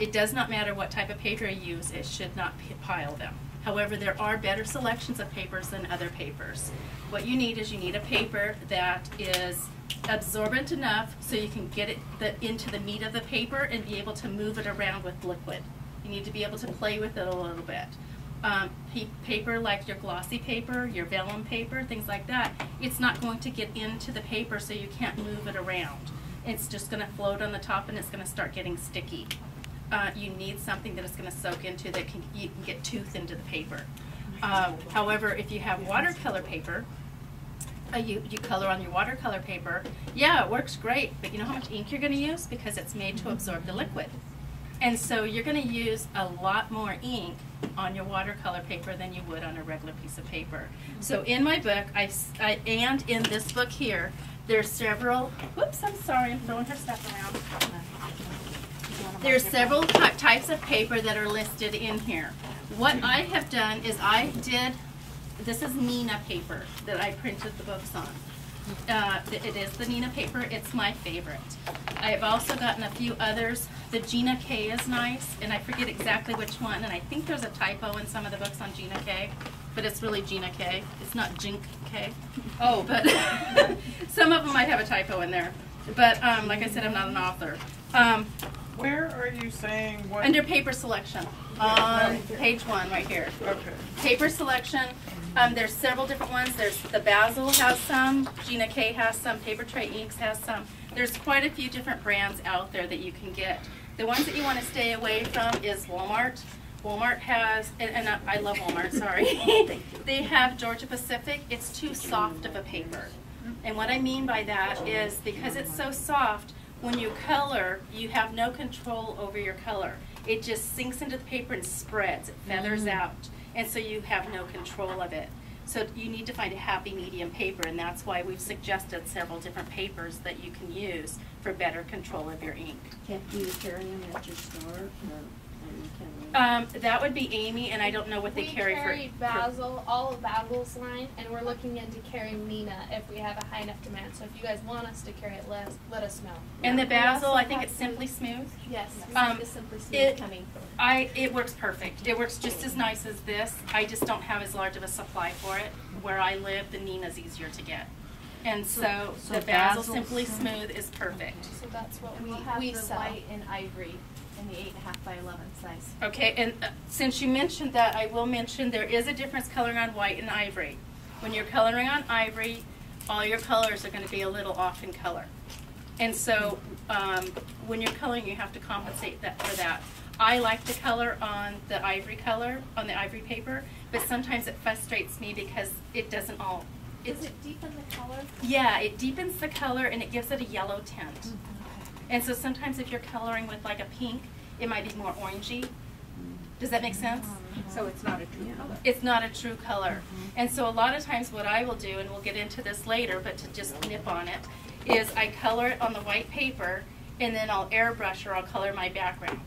It does not matter what type of paper you use, it should not pile them. However, there are better selections of papers than other papers. What you need is you need a paper that is absorbent enough so you can get it into the meat of the paper and be able to move it around with liquid. You need to be able to play with it a little bit. Paper like your glossy paper, your vellum paper, things like that, it's not going to get into the paper so you can't move it around. It's just going to float on the top and it's going to start getting sticky. You need something that it's going to soak into that you can get tooth into the paper. However, if you have watercolor paper, you color on your watercolor paper, yeah, it works great, but you know how much ink you're going to use? Because it's made to absorb the liquid. And so you're going to use a lot more ink on your watercolor paper than you would on a regular piece of paper. So in my book, and in this book here, there's several, whoops, I'm sorry, I'm throwing her stuff around. There's several types of paper that are listed in here. What I have done is this is Nina paper that I printed the books on. It is the Nina paper. It's my favorite. I have also gotten a few others. The Gina K is nice, and I forget exactly which one, and I think there's a typo in some of the books on Gina K, but it's really Gina K. It's not Jink K. Oh, but some of them might have a typo in there. But like I said, I'm not an author. Where are you saying what? Under paper selection, on page 1 right here. Okay. Paper selection, there's several different ones. There's the Basil has some, Gina K has some, Paper Tray Inks has some. There's quite a few different brands out there that you can get. The ones that you want to stay away from is Walmart. Walmart has, and I love Walmart, sorry. They have Georgia Pacific. It's too soft of a paper. And what I mean by that is because it's so soft, when you color, you have no control over your color. It just sinks into the paper and spreads. It feathers out. And so you have no control of it. So you need to find a happy medium paper, and that's why we've suggested several different papers that you can use for better control of your ink. Can you carry them at your store? That would be Amy, and I don't know what they carry for. We carry Basil, all of Basil's line, and we're looking into carrying Nina if we have a high enough demand. So if you guys want us to carry it, let us know. And the Basil, I think it's Simply Smooth. Yes, the Simply Smooth coming. It works perfect. It works just as nice as this. I just don't have as large of a supply for it. Where I live, the Nina's easier to get. And so the Basil Simply Smooth is perfect. So that's what We sell. white and ivory in the 8.5 by 11 size. Okay, and since you mentioned that, I will mention there is a difference coloring on white and ivory. When you're coloring on ivory, all your colors are going to be a little off in color. And so when you're coloring, you have to compensate for that. I like the color on the ivory paper, but sometimes it frustrates me because it doesn't all. Does it deepen the color? Yeah, it deepens the color and it gives it a yellow tint. And so sometimes if you're coloring with like a pink, it might be more orangey. Does that make sense? So it's not a true color. It's not a true color. And so a lot of times what I will do, and we'll get into this later, but to just nip on it, is I color it on the white paper and then I'll airbrush or I'll color my background.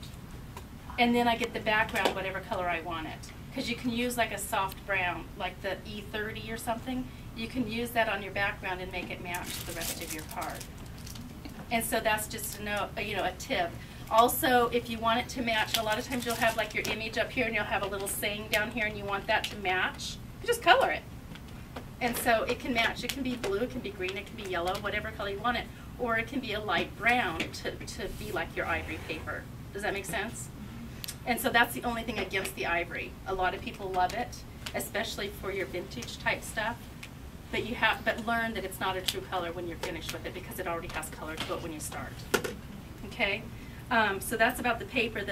And then I get the background whatever color I want it. Because you can use like a soft brown, like the E30 or something. You can use that on your background and make it match the rest of your card. And so that's just a tip. Also, if you want it to match, a lot of times you'll have like your image up here and you'll have a little saying down here and you want that to match, you just color it. And so it can match. It can be blue, it can be green, it can be yellow, whatever color you want it. Or it can be a light brown to be like your ivory paper. Does that make sense? And so that's the only thing against the ivory. A lot of people love it, especially for your vintage type stuff. But learn that it's not a true color when you're finished with it because it already has color to it when you start. Okay? So that's about the paper.